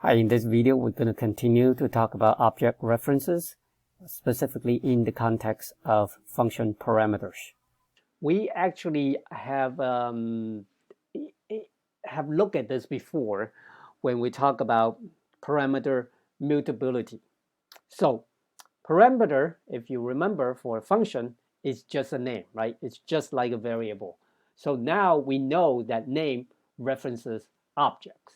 Hi, in this video, we're going to continue to talk about object references, specifically in the context of function parameters. We actually have looked at this before when we talk about parameter mutability. So parameter, if you remember, for a function is just a name, right? It's just like a variable. So now we know that name references objects.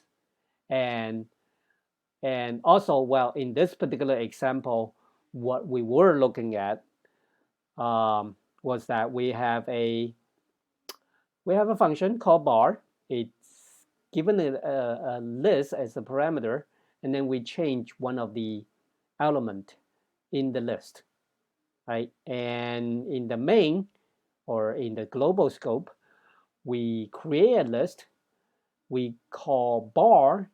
And also, well, in this particular example, what we were looking at was that we have a function called bar. It's given a list as a parameter, and then we change one of the element in the list, right? And in the main or in the global scope, we create a list. We call bar,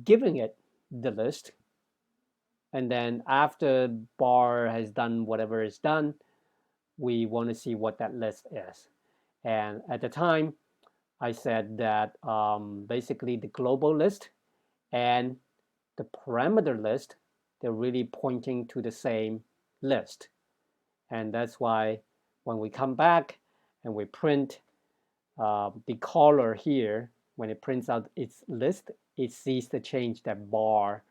giving it the list. And then after bar has done whatever is done, we want to see what that list is. And at the time, I said that basically the global list and the parameter list, they're really pointing to the same list. And that's why when we come back and we print the caller here, when it prints out its list, it sees the change that bar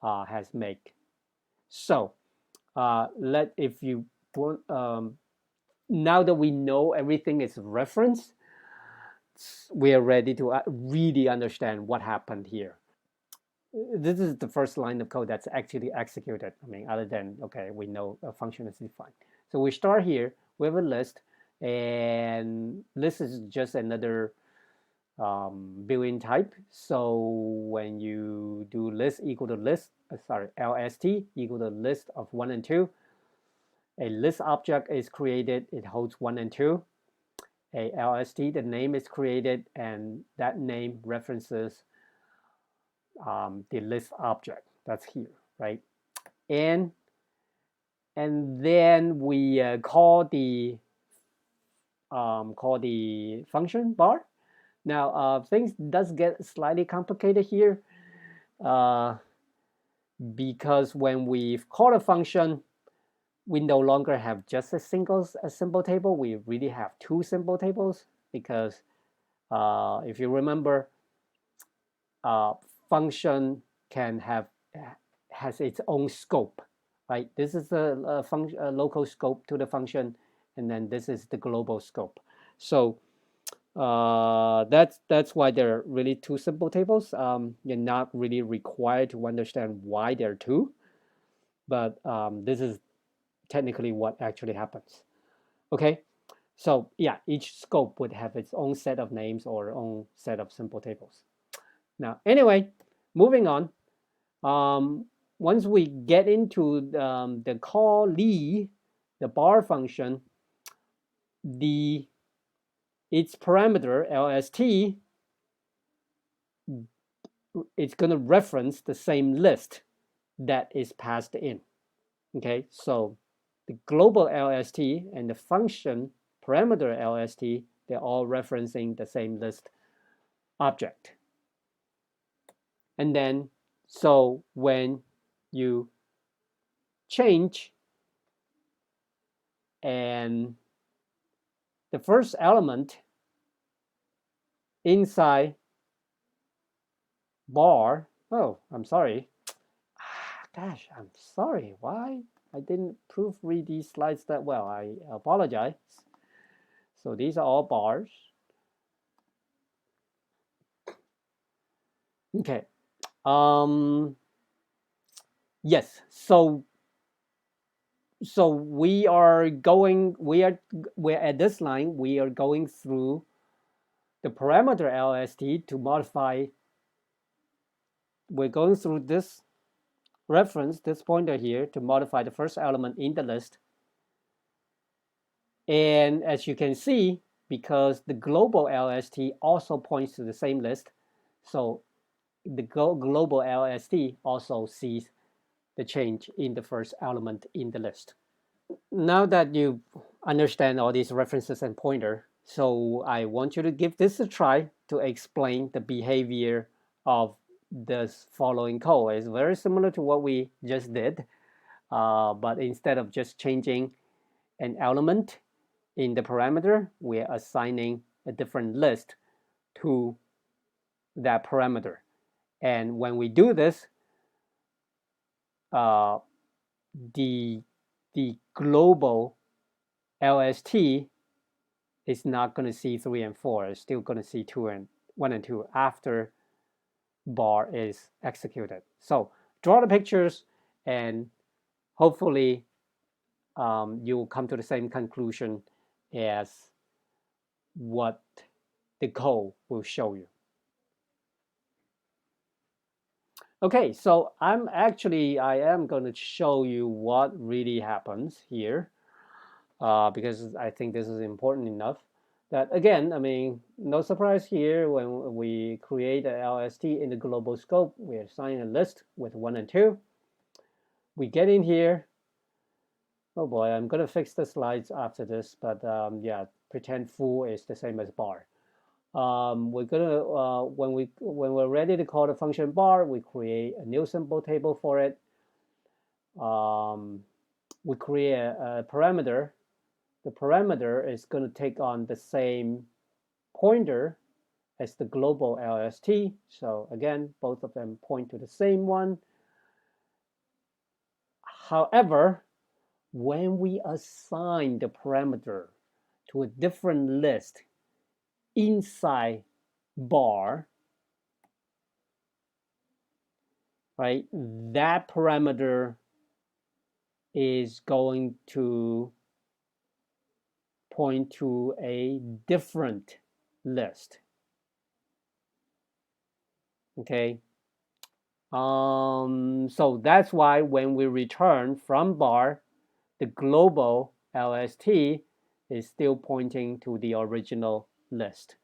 has made. So if you want, now that we know everything is reference, we are ready to really understand what happened here. This is the first line of code that's actually executed. I mean, other than, okay, we know a function is defined. So we start here, we have a list, and list is just another built-in type. So when you do list equal to list, LST equal to list of 1 and 2, a list object is created, it holds 1 and 2. A LST, the name is created, and that name references the list object that's here, right? And then we call the function bar. Now things does get slightly complicated here because when we call a function, we no longer have just a symbol table. We really have two symbol tables because if you remember, function has its own scope, right? This is a local scope to the function, and then this is the global scope. So that's why there are really two symbol tables. You're not really required to understand why there are two, but this is technically what actually happens. Okay, so yeah, each scope would have its own set of names or own set of symbol tables. Now, anyway, moving on. Once we get into the call the bar function, its parameter LST, it's going to reference the same list that is passed in. Okay, so the global LST and the function parameter LST, they're all referencing the same list object. And then, so when you change and the first element inside bar, oh, I'm sorry. Gosh, I'm sorry. Why? I didn't proofread these slides that well. I apologize. So these are all bars. Okay. Yes. So we're at this line, we are going through the parameter LST to modify. We're going through this reference, this pointer here, to modify the first element in the list. And as you can see, because the global LST also points to the same list, so the global LST also sees the change in the first element in the list. Now that you understand all these references and pointer, so I want you to give this a try to explain the behavior of this following code. It's very similar to what we just did, but instead of just changing an element in the parameter, we're assigning a different list to that parameter. And when we do this, the global LST is not going to see 3 and 4. It's still going to see 1 and 2 after bar is executed. So draw the pictures, and hopefully you'll come to the same conclusion as what the code will show you. Okay, so I am going to show you what really happens here, because I think this is important enough. That again, I mean, no surprise here. When we create an LST in the global scope, we assign a list with 1 and 2. We get in here. Oh boy, I'm gonna fix the slides after this, but yeah, pretend foo is the same as bar. We're gonna when we're ready to call the function bar, we create a new symbol table for it. We create a parameter. The parameter is going to take on the same pointer as the global LST. So again, both of them point to the same one. However, when we assign the parameter to a different list inside bar, right, that parameter is going to point to a different list. Okay. So that's why when we return from bar, the global LST is still pointing to the original list.